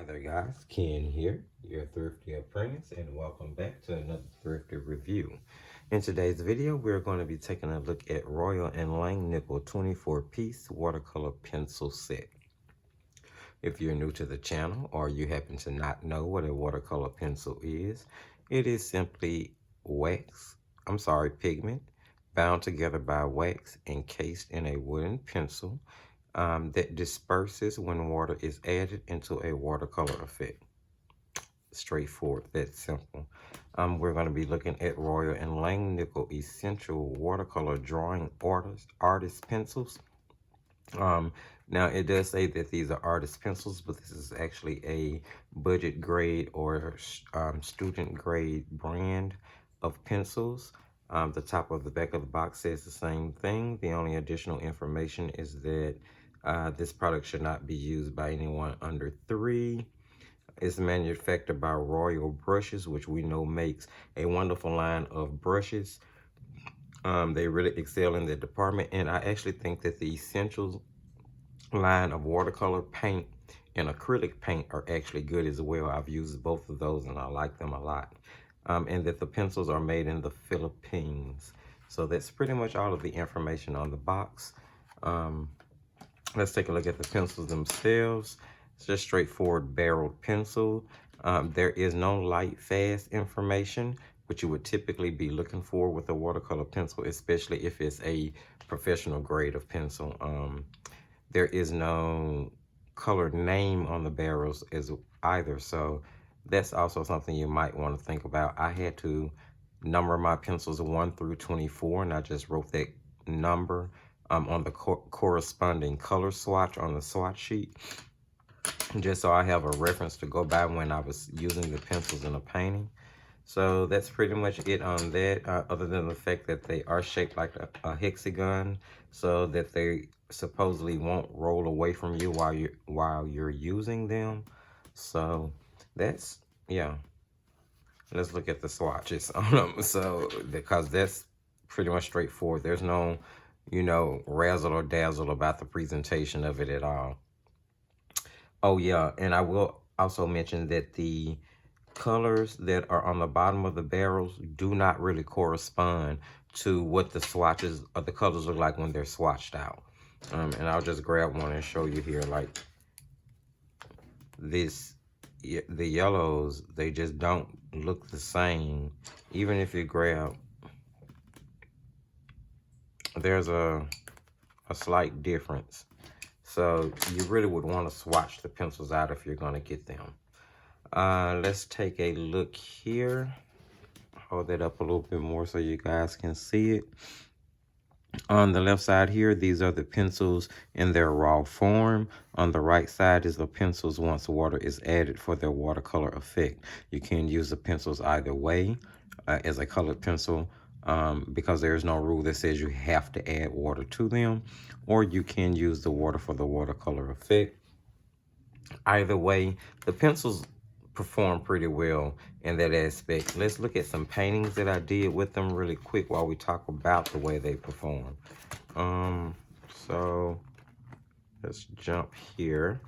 Hi there guys, Ken here, your Thrifty Apprentice, and welcome back to another Thrifty Review. In today's video, we're going to be taking a look at Royal and Langnickel 24-piece watercolor pencil set. If you're new to the channel or you happen to not know what a watercolor pencil is, it is simply pigment, bound together by wax, encased in a wooden pencil that disperses when water is added into a watercolor effect. Straightforward, that's simple. We're going to be looking at Royal and Langnickel Essential Watercolor Drawing Artist Pencils. Now, it does say that these are artist pencils, but this is actually a budget grade or student grade brand of pencils. The top of the back of the box says the same thing. The only additional information is that this product should not be used by anyone under 3. It's manufactured by Royal Brushes, which we know makes a wonderful line of brushes. They really excel in the department, and I actually think that the Essentials line of watercolor paint and acrylic paint are actually good as well. I've used both of those and I like them a lot. And that the pencils are made in the Philippines. So that's pretty much all of the information on the box. Let's take a look at the pencils themselves. It's just straightforward barreled pencil. There is no light fast information, which you would typically be looking for with a watercolor pencil, especially if it's a professional grade of pencil. There is no color name on the barrels as either, so that's also something you might want to think about. I had to number my pencils 1 through 24, and I just wrote that number on the corresponding color swatch on the swatch sheet, just so I have a reference to go by when I was using the pencils in a painting. So that's pretty much it on that, other than the fact that they are shaped like a hexagon, so that they supposedly won't roll away from you while you're using them. So that's, yeah. Let's look at the swatches on them. So because that's pretty much straightforward. There's no, razzle or dazzle about the presentation of it at all. Oh yeah, and I will also mention that the colors that are on the bottom of the barrels do not really correspond to what the swatches or the colors look like when they're swatched out. And I'll just grab one and show you here, like this, the yellows, they just don't look the same. Even if you grab, there's a slight difference. So you really would want to swatch the pencils out if you're going to get them. Let's take a look here. Hold that up a little bit more so you guys can see it. On the left side here, these are the pencils in their raw form. On the right side is the pencils once water is added for their watercolor effect. You can use the pencils either way as a colored pencil, because there is no rule that says you have to add water to them, or you can use the water for the watercolor effect. Either way, the pencils perform pretty well in that aspect. Let's look at some paintings that I did with them really quick while we talk about the way they perform. So let's jump here.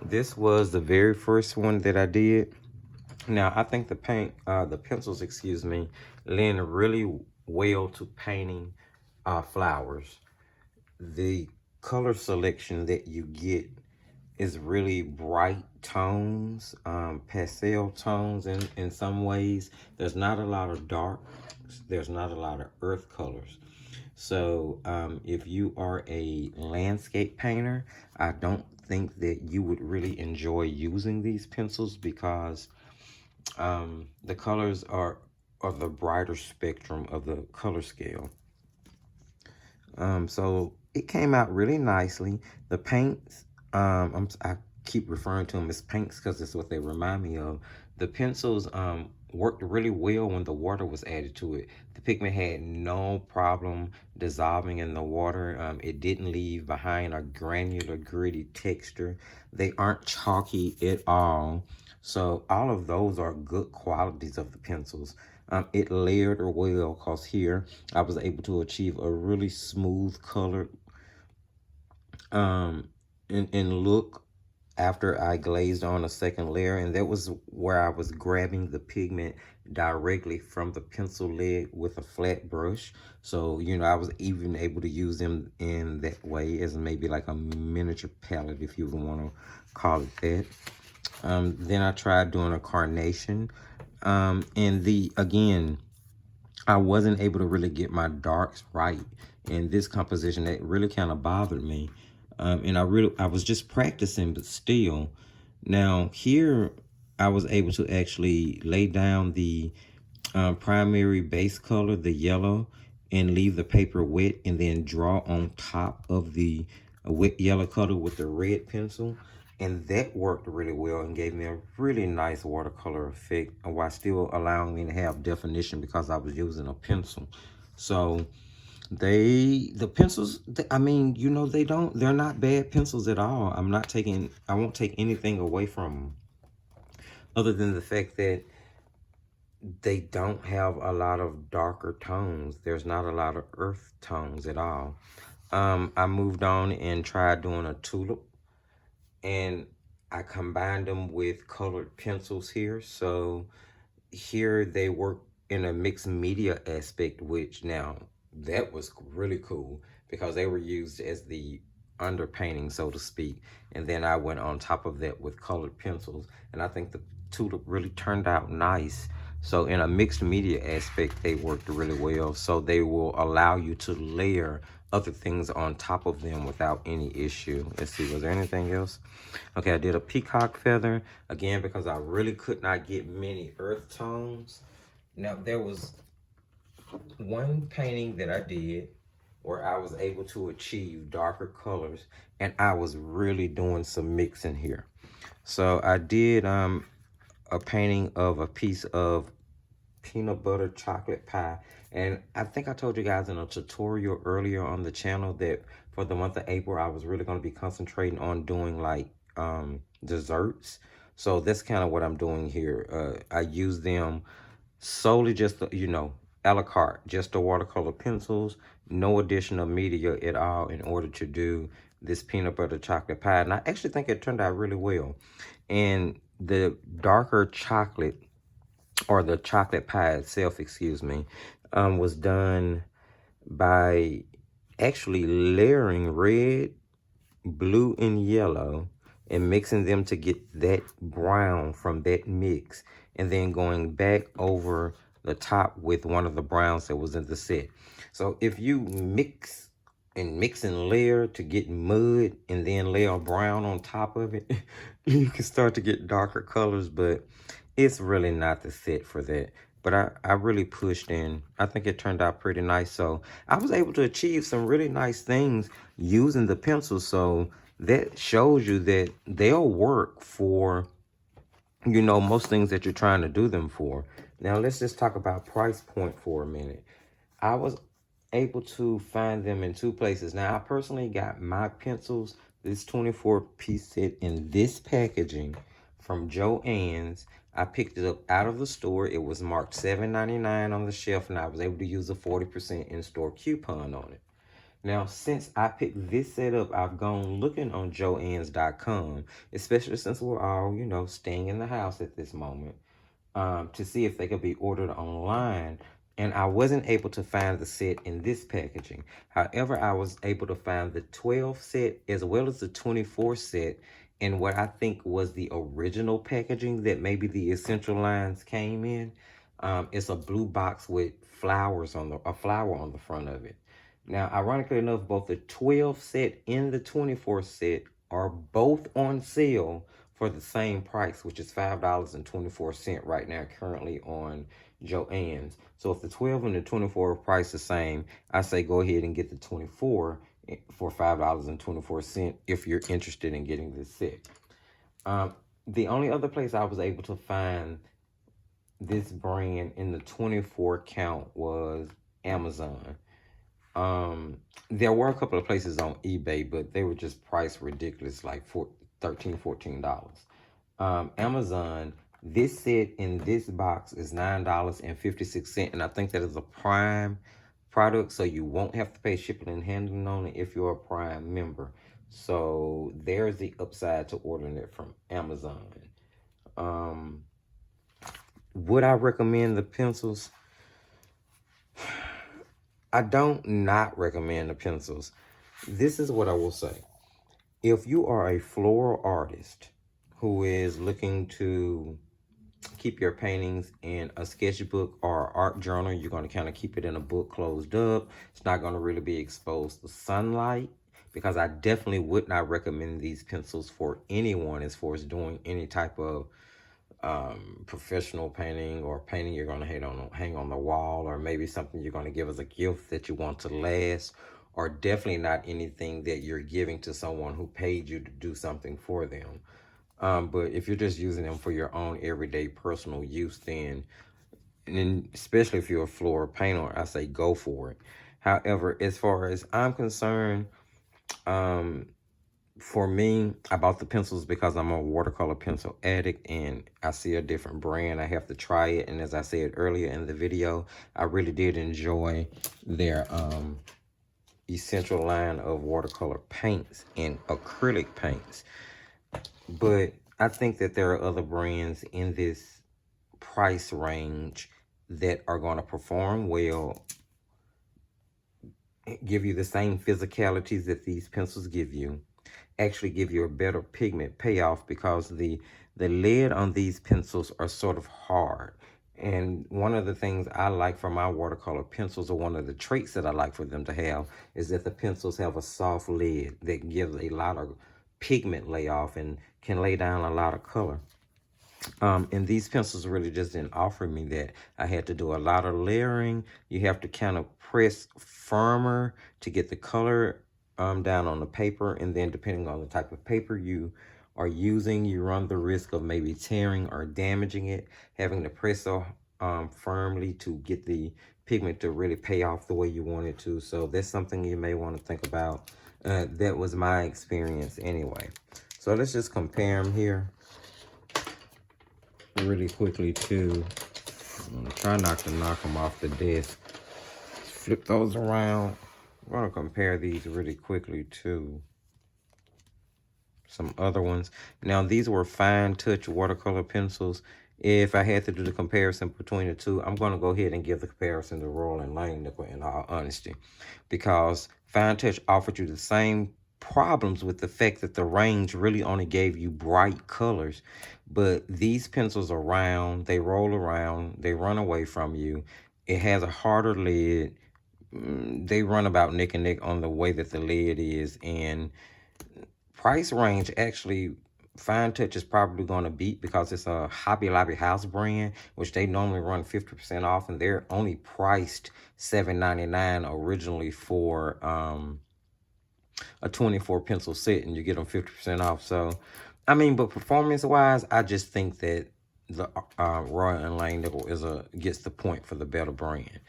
This was the very first one that I did. Now, I think the pencils, excuse me, lend really well to painting flowers. The color selection that you get is really bright tones, pastel tones in some ways. There's not a lot of dark, there's not a lot of earth colors. So if you are a landscape painter, I don't think that you would really enjoy using these pencils, because the colors are the brighter spectrum of the color scale. So it came out really nicely. The paints, I keep referring to them as paints because it's what they remind me of. The pencils worked really well when the water was added to it. The pigment had no problem dissolving in the water. It didn't leave behind a granular, gritty texture. They aren't chalky at all. So all of those are good qualities of the pencils. It layered well, because here I was able to achieve a really smooth color in look after I glazed on a second layer, and that was where I was grabbing the pigment directly from the pencil lead with a flat brush. So, you know, I was even able to use them in that way as maybe like a miniature palette, if you would want to call it that. Then I tried doing a carnation. Again, I wasn't able to really get my darks right in this composition. That really kind of bothered me. And I was just practicing, but still. Now here, I was able to actually lay down the primary base color, the yellow, and leave the paper wet, and then draw on top of the wet yellow color with the red pencil. And that worked really well and gave me a really nice watercolor effect while still allowing me to have definition because I was using a pencil. So the pencils, I mean, you know, they're not bad pencils at all. I won't take anything away from them other than the fact that they don't have a lot of darker tones. There's not a lot of earth tones at all. I moved on and tried doing a tulip, and I combined them with colored pencils here. So here they work in a mixed media aspect, which now that was really cool because they were used as the underpainting, so to speak. And then I went on top of that with colored pencils, and I think the tulip really turned out nice. So in a mixed media aspect, they worked really well. So they will allow you to layer other things on top of them without any issue. Let's see, was there anything else? Okay, I did a peacock feather, again, because I really could not get many earth tones. Now, there was one painting that I did where I was able to achieve darker colors, and I was really doing some mixing here. So I did a painting of a piece of peanut butter chocolate pie, and I think I told you guys in a tutorial earlier on the channel that for the month of April I was really going to be concentrating on doing like desserts. So that's kind of what I'm doing here. I use them solely just you know, a la carte, just the watercolor pencils, no additional media at all in order to do this peanut butter chocolate pie. And I actually think it turned out really well. And the darker chocolate, or the chocolate pie itself, excuse me, was done by actually layering red, blue, and yellow and mixing them to get that brown from that mix, and then going back over the top with one of the browns that was in the set. So if you mix and layer to get mud and then layer brown on top of it, you can start to get darker colors, but it's really not the set for that. But I really pushed in. I think it turned out pretty nice. So I was able to achieve some really nice things using the pencil. So that shows you that they'll work for, you know, most things that you're trying to do them for. Now let's just talk about price point for a minute. I was able to find them in two places. Now I personally got my pencils, this 24-piece set in this packaging from Joann's. I picked it up out of the store. It was marked $7.99 on the shelf, and I was able to use a 40% in-store coupon on it. Now, since I picked this set up, I've gone looking on joanns.com, especially since we're all, you know, staying in the house at this moment, to see if they could be ordered online. And I wasn't able to find the set in this packaging. However, I was able to find the 12 set as well as the 24 set in what I think was the original packaging that maybe the essential lines came in. It's a blue box with flowers on a flower on the front of it. Now, ironically enough, both the 12 set and the 24 set are both on sale for the same price, which is $5.24 right now, currently on Joann's. So if the 12 and the 24 are priced the same, I say go ahead and get the 24 for $5.24 if you're interested in getting this set. The only other place I was able to find this brand in the 24 count was Amazon. There were a couple of places on eBay, but they were just priced ridiculous, like $13, $14. Amazon, this set in this box is $9.56, and I think that is a prime product, so you won't have to pay shipping and handling on it if you're a Prime member. So there's the upside to ordering it from Amazon. Um, would I recommend the pencils? I don't not recommend the pencils. This is what I will say. If you are a floral artist who is looking to keep your paintings in a sketchbook or art journal, you're going to kind of keep it in a book closed up. It's not going to really be exposed to sunlight, because I definitely would not recommend these pencils for anyone as far as doing any type of professional painting or painting you're going to hang on the wall, or maybe something you're going to give as a gift that you want to last, or definitely not anything that you're giving to someone who paid you to do something for them. But if you're just using them for your own everyday personal use, then, and especially if you're a floral painter, I say go for it. However, as far as I'm concerned, um, for me, I bought the pencils because I'm a watercolor pencil addict and I see a different brand. I have to try it. And as I said earlier in the video, I really did enjoy their essential line of watercolor paints and acrylic paints. But I think that there are other brands in this price range that are going to perform well, give you the same physicalities that these pencils give you, actually give you a better pigment payoff, because the lead on these pencils are sort of hard. And one of the things I like for my watercolor pencils, or one of the traits that I like for them to have, is that the pencils have a soft lead that gives a lot of pigment layoff and can lay down a lot of color. And these pencils really just didn't offer me that. I had to do a lot of layering. You have to kind of press firmer to get the color down on the paper. And then depending on the type of paper you are using, you run the risk of maybe tearing or damaging it, having to press so firmly to get the pigment to really pay off the way you want it to. So that's something you may want to think about. That was my experience anyway. So let's just compare them here really quickly too. I'm gonna try not to knock them off the desk. Flip those around. I'm gonna compare these really quickly to some other ones. Now these were fine touch watercolor pencils. If I had to do the comparison between the two, I'm going to go ahead and give the comparison to Royal and Langnickel, in all honesty, because fine touch offered you the same problems with the fact that the range really only gave you bright colors. But these pencils are round, they roll around, they run away from you. It has a harder lid. They run about neck and neck on the way that the lid is, and price range, actually, Fine Touch is probably going to beat, because it's a Hobby Lobby house brand, which they normally run 50% off, and they're only priced $7.99 originally for a 24 pencil set, and you get them 50% off. So, I mean, but performance-wise, I just think that the Royal and Langnickel gets the point for the better brand.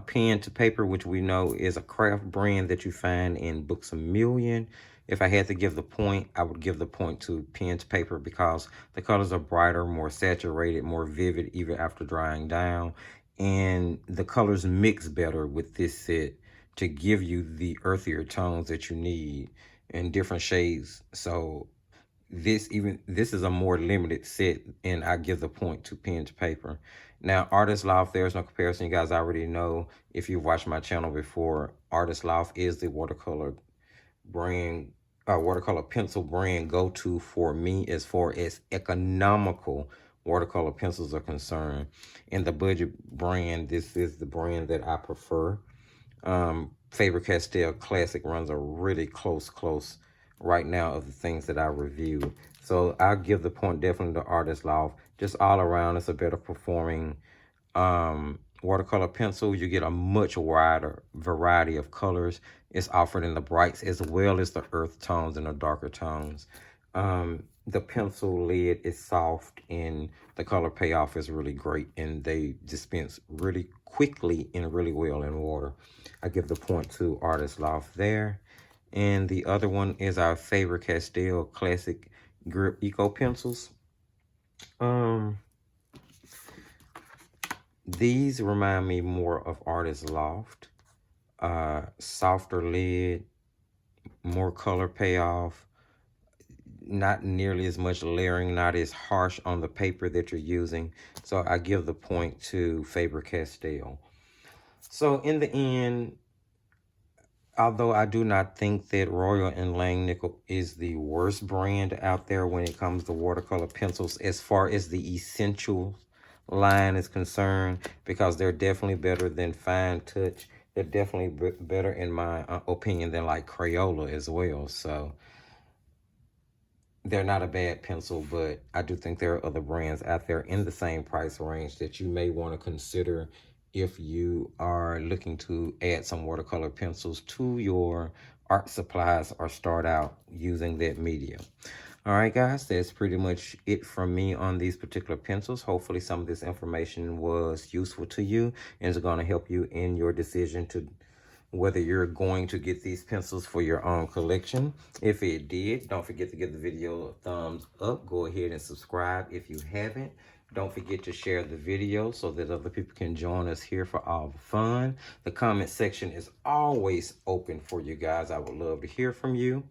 Pen to Paper, which we know is a craft brand that you find in Books A Million. If I had to give the point, I would give the point to Pen to Paper, because the colors are brighter, more saturated, more vivid, even after drying down. And the colors mix better with this set to give you the earthier tones that you need in different shades. So this is a more limited set, and I give the point to Pen to Paper. Now, Artist Loft, there's no comparison. You guys already know, if you've watched my channel before, Artist Loft is the watercolor pencil brand go-to for me as far as economical watercolor pencils are concerned. In the budget brand, this is the brand that I prefer. Faber-Castell Classic runs a really close right now of the things that I reviewed. So I'll give the point definitely to Artist Loft. Just all around, it's a better performing watercolor pencil. You get a much wider variety of colors. It's offered in the brights as well as the earth tones and the darker tones. The pencil lid is soft, and the color payoff is really great, and they dispense really quickly and really well in water. I give the point to Artist Loft there. And the other one is our Faber-Castell Classic Grip Eco Pencils. These remind me more of Artist Loft. softer lid, more color payoff, not nearly as much layering, not as harsh on the paper that you're using. So I give the point to Faber-Castell. So in the end, although I do not think that Royal and Langnickel is the worst brand out there when it comes to watercolor pencils as far as the essential line is concerned, because they're definitely better than Fine Touch. They're definitely better in my opinion than like Crayola as well. So they're not a bad pencil, but I do think there are other brands out there in the same price range that you may want to consider if you are looking to add some watercolor pencils to your art supplies or start out using that medium. All right, guys, that's pretty much it from me on these particular pencils. Hopefully some of this information was useful to you and is going to help you in your decision to whether you're going to get these pencils for your own collection. If it did, don't forget to give the video a thumbs up. Go ahead and subscribe if you haven't. Don't forget to share the video so that other people can join us here for all the fun. The comment section is always open for you guys. I would love to hear from you.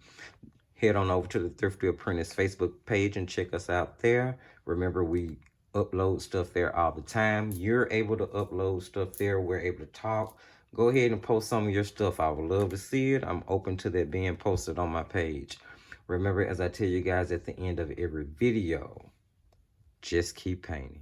Head on over to the Thrifty Apprentice Facebook page and check us out there. Remember, we upload stuff there all the time. You're able to upload stuff there. We're able to talk. Go ahead and post some of your stuff. I would love to see it. I'm open to that being posted on my page. Remember, as I tell you guys at the end of every video, just keep painting.